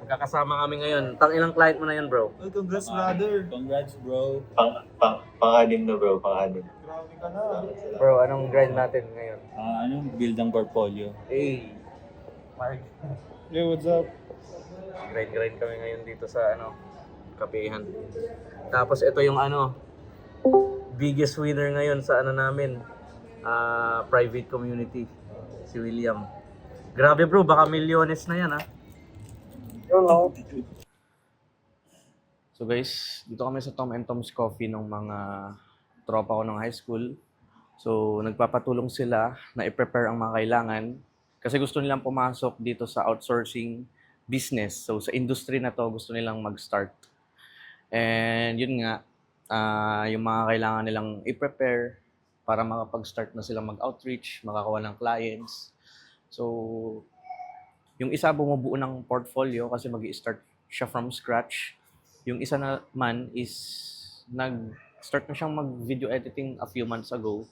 Magkakasama kami ngayon. Ilang client mo na yun, bro? Ay, congrats, brother. Congrats, bro. Pang-anim na bro, pang-anim. Grabe ka na. Bro, anong grind natin ngayon? Build ang portfolio. Hey! Mark. Hey, what's up? Grind kami ngayon dito sa kapehan. Tapos ito yung biggest winner ngayon sa namin, private community, si William. Grabe bro, baka milyones na yan So guys, dito kami sa Tom and Tom's Coffee ng mga tropa ko ng high school. So nagpapatulong sila na i-prepare ang mga kailangan kasi gusto nilang pumasok dito sa outsourcing business. So sa industry na to gusto nilang mag-start. And yun nga, yung mga kailangan nilang i-prepare para makapag-start na sila mag-outreach, makakuha ng clients. So, yung isa bumubuo ng portfolio kasi mag-i-start siya from scratch. Yung isa naman is nag-start na siyang mag-video editing a few months ago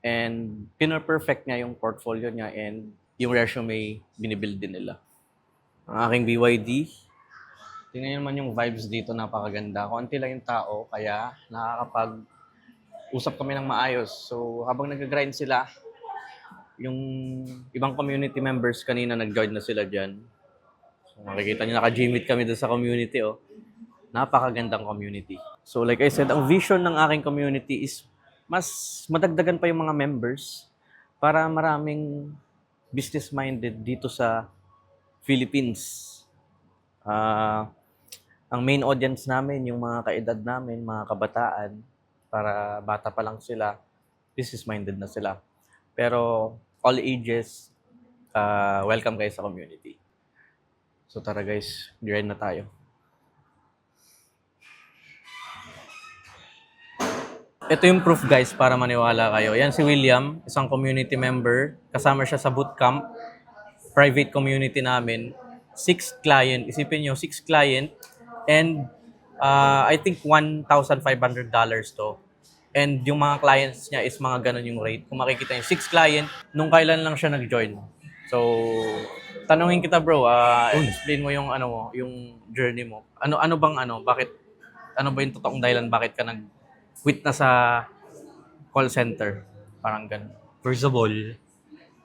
and pina-perfect niya yung portfolio niya and yung resume binibuild din nila. Ang aking BYD, tingnan niyo naman yung vibes dito, napakaganda. Konti lang yung tao, kaya nakakapag-usap kami ng maayos. So, habang nag-grind sila, yung ibang community members kanina nag-join na sila dyan. So, makikita niyo, naka-gymit kami doon sa community, Napakagandang community. So, like I said, ang vision ng aking community is mas madagdagan pa yung mga members para maraming business-minded dito sa Philippines. Ang main audience namin, yung mga kaedad namin, mga kabataan, para bata pa lang sila, business-minded na sila. Pero all ages, welcome guys sa community. So tara guys, grind na tayo. Ito yung proof guys para maniwala kayo. Yan si William, isang community member. Kasama siya sa bootcamp, private community namin. 6 client, isipin nyo, 6 client. And I think $1,500 to. And yung mga clients niya is mga ganun yung rate. Kung makikita niyo, 6 client, nung kailan lang siya nag-join. So, tanungin kita bro, explain mo yung yung journey mo. Bakit, ba yung totoong dahilan bakit ka nag-quit na sa call center? Parang ganun. First of all,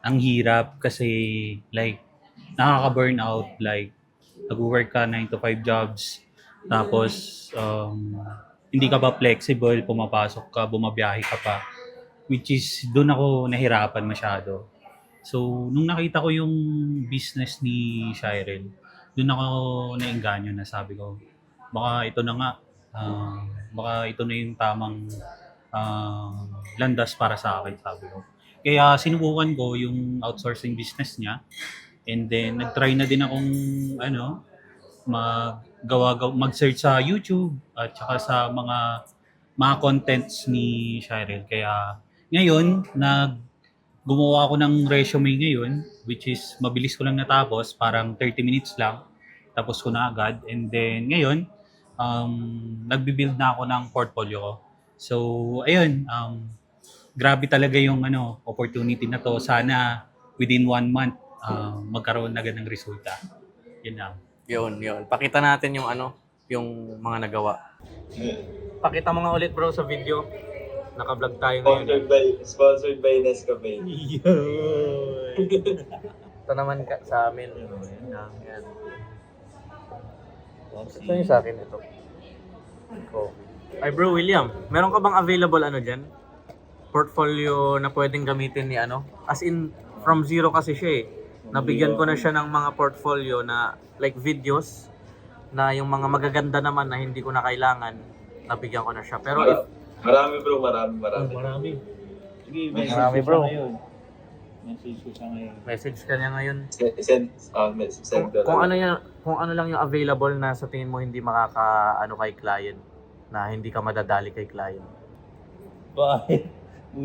ang hirap kasi like nakaka-burnout, like nag-work ka 9 to 5 jobs, tapos hindi ka ba flexible, pumapasok ka, bumabiyahe ka pa, which is doon ako nahirapan masyado. So nung nakita ko yung business ni Shirel, doon ako naengganyo na sabi ko, baka ito na nga, baka ito na yung tamang landas para sa akin, sabi ko. Kaya sinubukan ko yung outsourcing business niya. And then, nag-try na din akong mag-search sa YouTube at saka sa mga contents ni Shirel. Kaya ngayon, gumawa ako ng resume ngayon, which is mabilis ko lang natapos, parang 30 minutes lang. Tapos ko na agad. And then, ngayon, nagbi-build na ako ng portfolio ko. So, ayun, grabe talaga yung opportunity na to. Sana within 1 month, magkaroon na agad ng resulta. Yun lang. Yun. Pakita natin yung mga nagawa. Pakita mo nga ulit bro sa video. Naka-vlog tayo ngayon. Sponsored by Nescafe. Ito naman sa amin. Yan. Ito yung sa akin ito. Ay bro William, meron ka bang available dyan? Portfolio na pwedeng gamitin ni As in, from zero kasi siya Nabigyan ko na siya ng mga portfolio na like videos na yung mga magaganda naman na hindi ko na kailangan, nabigyan ko na siya. Pero Marami bro, marami. Sige, Marami, bro. Message ko siya ngayon. message ka niya ngayon. Send Kung ano lang yung available na sa tingin mo hindi kay client, na hindi ka madadali kay client. Bakit?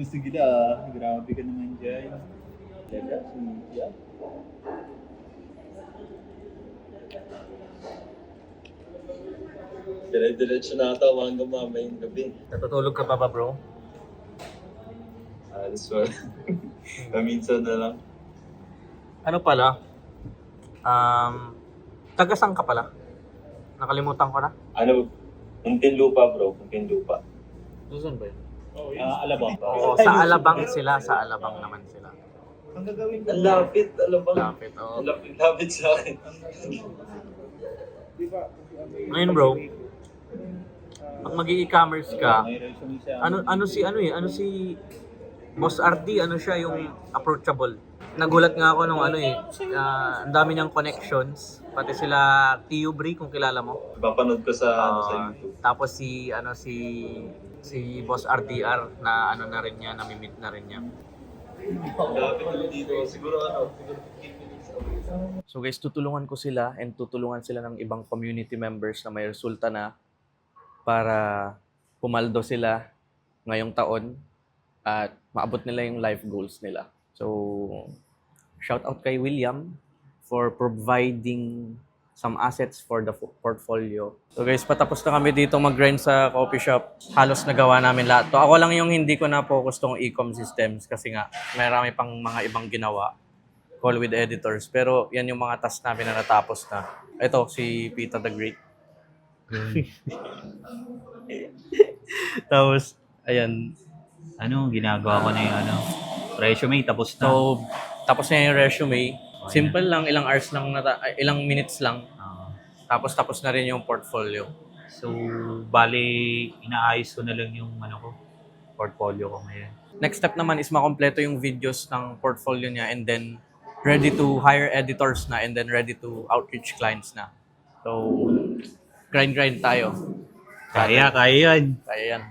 Sige na, grabe ka naman dyan. Yeah. Dire-diretso na ata hanggang mamayang gabi. Natutulog ka pa ba bro? That's why. Minsan na lang. Ano pala? Tagasang ka pala? Nakalimutan ko na. Ano, Muntinlupa bro, Muntinlupa. Saan ba yun? Alabang. Oo, sa Alabang sila. Sa Alabang naman sila. Ang gagawin ko. Ang lapit, alam ba? Lapit, oo. Ang lapit sa akin. Di ba? Ngayon bro, pag mag-i-commerce ka, May resume siya. ano si Boss RD, ano siya yung approachable. Nagulat nga ako nung ang dami niyang connections, pati sila Tio Bri kung kilala mo. Papanood ko sa YouTube. Tapos si Boss RDR na na rin niya, namimit na rin niya. Ang lapit na dito. Siguro 15 minutes away. So guys, tutulungan ko sila and tutulungan sila ng ibang community members na may resulta na para pumaldo sila ngayong taon at maabot nila yung life goals nila. So, shout out kay William for providing some assets for the portfolio. So guys, patapos na kami dito mag-grind sa coffee shop. Halos nagawa namin lahat. To ako lang yung hindi ko na-focus tong e-com systems kasi nga marami pang mga ibang ginawa. Call with editors. Pero yan yung mga task namin na natapos na. Ito, si Pita the Great. Tapos, ayan. Ginagawa ko na yung resume, tapos na. So, tapos na yung resume. Simple lang, ilang hours lang, ilang minutes lang. Tapos na rin yung portfolio. So, bali, inaayos ko na lang yung portfolio ko ngayon. Next step naman is makompleto yung videos ng portfolio niya and then ready to hire editors na and then ready to outreach clients na. So, grind tayo. Kaya yan. Kaya yan.